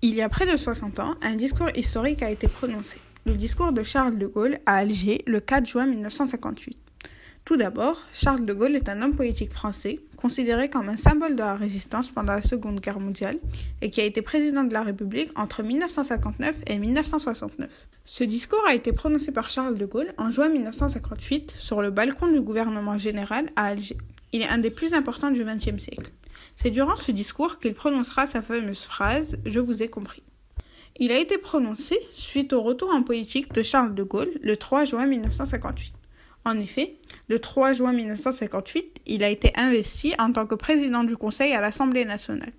Il y a près de 60 ans, un discours historique a été prononcé, le discours de Charles de Gaulle à Alger le 4 juin 1958. Tout d'abord, Charles de Gaulle est un homme politique français, considéré comme un symbole de la résistance pendant la Seconde Guerre mondiale et qui a été président de la République entre 1959 et 1969. Ce discours a été prononcé par Charles de Gaulle en juin 1958 sur le balcon du gouvernement général à Alger. Il est un des plus importants du XXe siècle. C'est durant ce discours qu'il prononcera sa fameuse phrase « Je vous ai compris ». Il a été prononcé suite au retour en politique de Charles de Gaulle le 3 juin 1958. En effet, le 3 juin 1958, il a été investi en tant que président du Conseil à l'Assemblée nationale.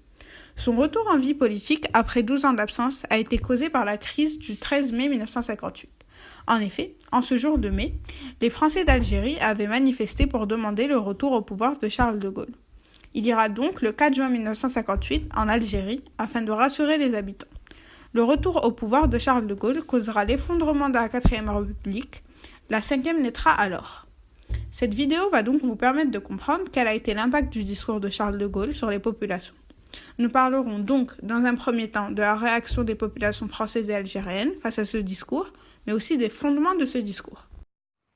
Son retour en vie politique après 12 ans d'absence a été causé par la crise du 13 mai 1958. En effet, en ce jour de mai, les Français d'Algérie avaient manifesté pour demander le retour au pouvoir de Charles de Gaulle. Il ira donc le 4 juin 1958 en Algérie afin de rassurer les habitants. Le retour au pouvoir de Charles de Gaulle causera l'effondrement de la 4e République. La 5e naîtra alors. Cette vidéo va donc vous permettre de comprendre quel a été l'impact du discours de Charles de Gaulle sur les populations. Nous parlerons donc dans un premier temps de la réaction des populations françaises et algériennes face à ce discours, mais aussi des fondements de ce discours.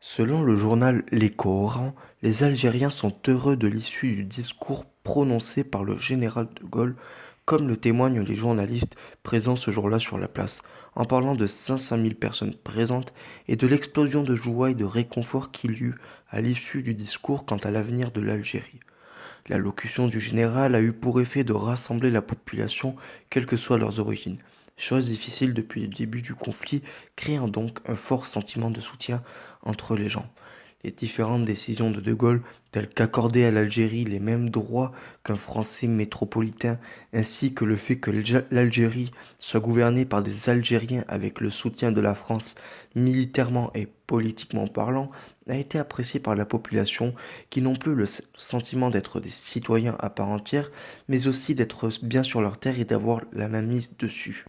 Selon le journal L'Écho Oran, les Algériens sont heureux de l'issue du discours prononcé par le général de Gaulle, comme le témoignent les journalistes présents ce jour-là sur la place, en parlant de 500 000 personnes présentes et de l'explosion de joie et de réconfort qu'il y eut à l'issue du discours quant à l'avenir de l'Algérie. L'allocution du général a eu pour effet de rassembler la population, quelles que soient leurs origines. Chose difficile depuis le début du conflit, créant donc un fort sentiment de soutien entre les gens. Les différentes décisions de Gaulle, telles qu'accorder à l'Algérie les mêmes droits qu'un Français métropolitain, ainsi que le fait que l'Algérie soit gouvernée par des Algériens avec le soutien de la France militairement et politiquement parlant, a été apprécié par la population qui n'ont plus le sentiment d'être des citoyens à part entière, mais aussi d'être bien sur leur terre et d'avoir la main mise dessus.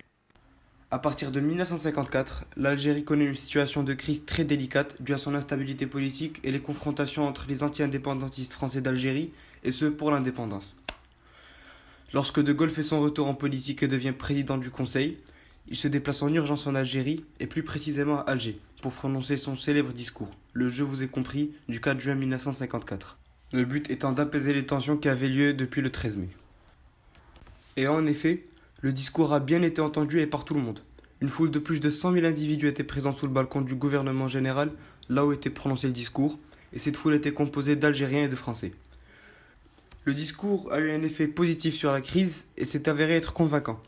À partir de 1954, l'Algérie connaît une situation de crise très délicate due à son instabilité politique et les confrontations entre les anti-indépendantistes français d'Algérie et ceux pour l'indépendance. Lorsque De Gaulle fait son retour en politique et devient président du Conseil, il se déplace en urgence en Algérie et plus précisément à Alger pour prononcer son célèbre discours, le Je vous ai compris, du 4 juin 1954. Le but étant d'apaiser les tensions qui avaient lieu depuis le 13 mai. Et en effet, le discours a bien été entendu et par tout le monde. Une foule de plus de 100 000 individus était présente sous le balcon du gouvernement général, là où était prononcé le discours, et cette foule était composée d'Algériens et de Français. Le discours a eu un effet positif sur la crise et s'est avéré être convaincant.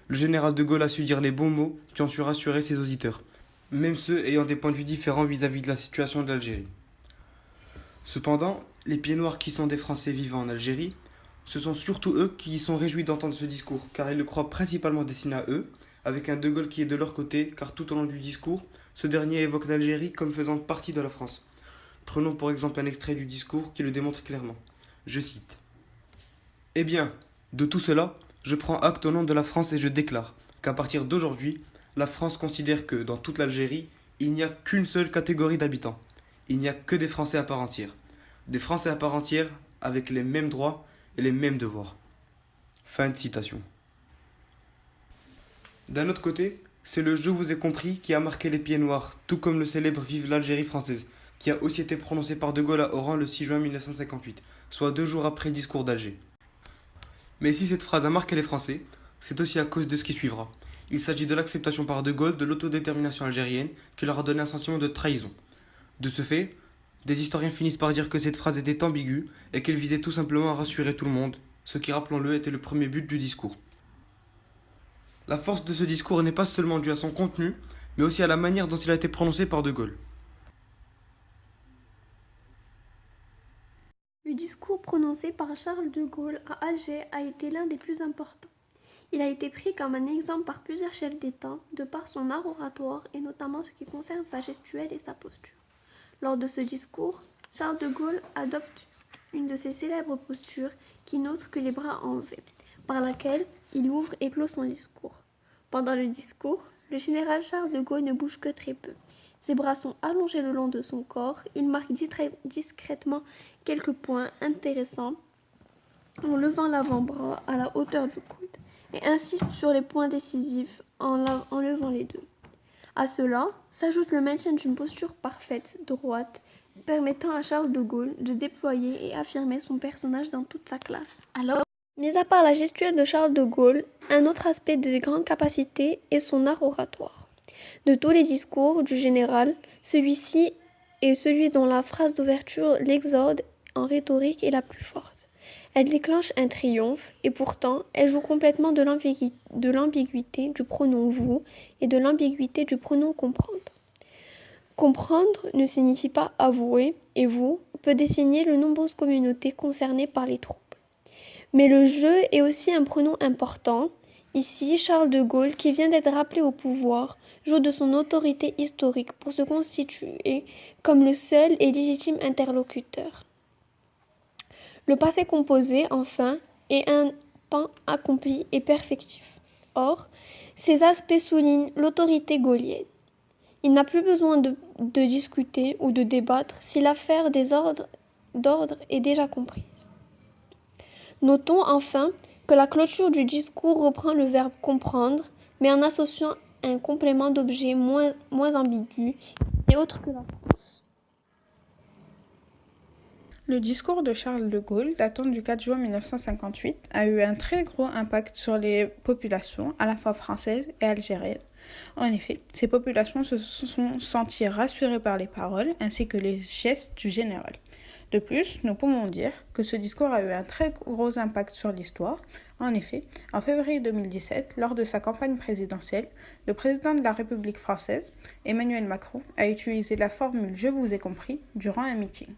Le général de Gaulle a su dire les bons mots qui ont su rassurer ses auditeurs, même ceux ayant des points de vue différents vis-à-vis de la situation de l'Algérie. Cependant, les pieds noirs qui sont des Français vivant en Algérie, ce sont surtout eux qui y sont réjouis d'entendre ce discours, car ils le croient principalement destiné à eux, avec un De Gaulle qui est de leur côté, car tout au long du discours, ce dernier évoque l'Algérie comme faisant partie de la France. Prenons pour exemple un extrait du discours qui le démontre clairement. Je cite. « Eh bien, de tout cela, je prends acte au nom de la France et je déclare qu'à partir d'aujourd'hui, la France considère que, dans toute l'Algérie, il n'y a qu'une seule catégorie d'habitants. Il n'y a que des Français à part entière. Des Français à part entière, avec les mêmes droits et les mêmes devoirs. » Fin de citation. D'un autre côté, c'est le « Je vous ai compris » qui a marqué les pieds noirs, tout comme le célèbre Vive l'Algérie française, qui a aussi été prononcé par De Gaulle à Oran le 6 juin 1958, soit 2 jours après le discours d'Alger. Mais si cette phrase a marqué les Français, c'est aussi à cause de ce qui suivra. Il s'agit de l'acceptation par De Gaulle de l'autodétermination algérienne qui leur a donné un sentiment de trahison. De ce fait, des historiens finissent par dire que cette phrase était ambiguë et qu'elle visait tout simplement à rassurer tout le monde, ce qui, rappelons-le, était le premier but du discours. La force de ce discours n'est pas seulement due à son contenu, mais aussi à la manière dont il a été prononcé par De Gaulle. Le discours prononcé par Charles de Gaulle à Alger a été l'un des plus importants. Il a été pris comme un exemple par plusieurs chefs d'État, de par son art oratoire et notamment ce qui concerne sa gestuelle et sa posture. Lors de ce discours, Charles de Gaulle adopte une de ses célèbres postures qui n'autre que les bras en V, par laquelle il ouvre et clôt son discours. Pendant le discours, le général Charles de Gaulle ne bouge que très peu. Ses bras sont allongés le long de son corps, il marque discrètement quelques points intéressants en levant l'avant-bras à la hauteur du coude et insiste sur les points décisifs en levant les deux. À cela s'ajoute le maintien d'une posture parfaite, droite, permettant à Charles de Gaulle de déployer et affirmer son personnage dans toute sa classe. Alors, mis à part la gestuelle de Charles de Gaulle, un autre aspect de grande capacité est son art oratoire. De tous les discours du général, celui-ci est celui dont la phrase d'ouverture, l'exorde en rhétorique, est la plus forte. Elle déclenche un triomphe et pourtant elle joue complètement de l'ambiguïté du pronom vous et de l'ambiguïté du pronom comprendre. Comprendre ne signifie pas avouer et vous peut désigner les nombreuses communautés concernées par les troubles. Mais le jeu est aussi un pronom important. Ici, Charles de Gaulle, qui vient d'être rappelé au pouvoir, joue de son autorité historique pour se constituer comme le seul et légitime interlocuteur. Le passé composé, enfin, est un temps accompli et perfectif. Or, ces aspects soulignent l'autorité gaulienne. Il n'a plus besoin de discuter ou de débattre si l'affaire d'ordre est déjà comprise. Notons enfin que la clôture du discours reprend le verbe comprendre, mais en associant un complément d'objet moins ambigu et autre que la France. Le discours de Charles de Gaulle, datant du 4 juin 1958, a eu un très gros impact sur les populations, à la fois françaises et algériennes. En effet, ces populations se sont senties rassurées par les paroles ainsi que les gestes du général. De plus, nous pouvons dire que ce discours a eu un très gros impact sur l'histoire. En effet, en février 2017, lors de sa campagne présidentielle, le président de la République française, Emmanuel Macron, a utilisé la formule « Je vous ai compris » durant un meeting.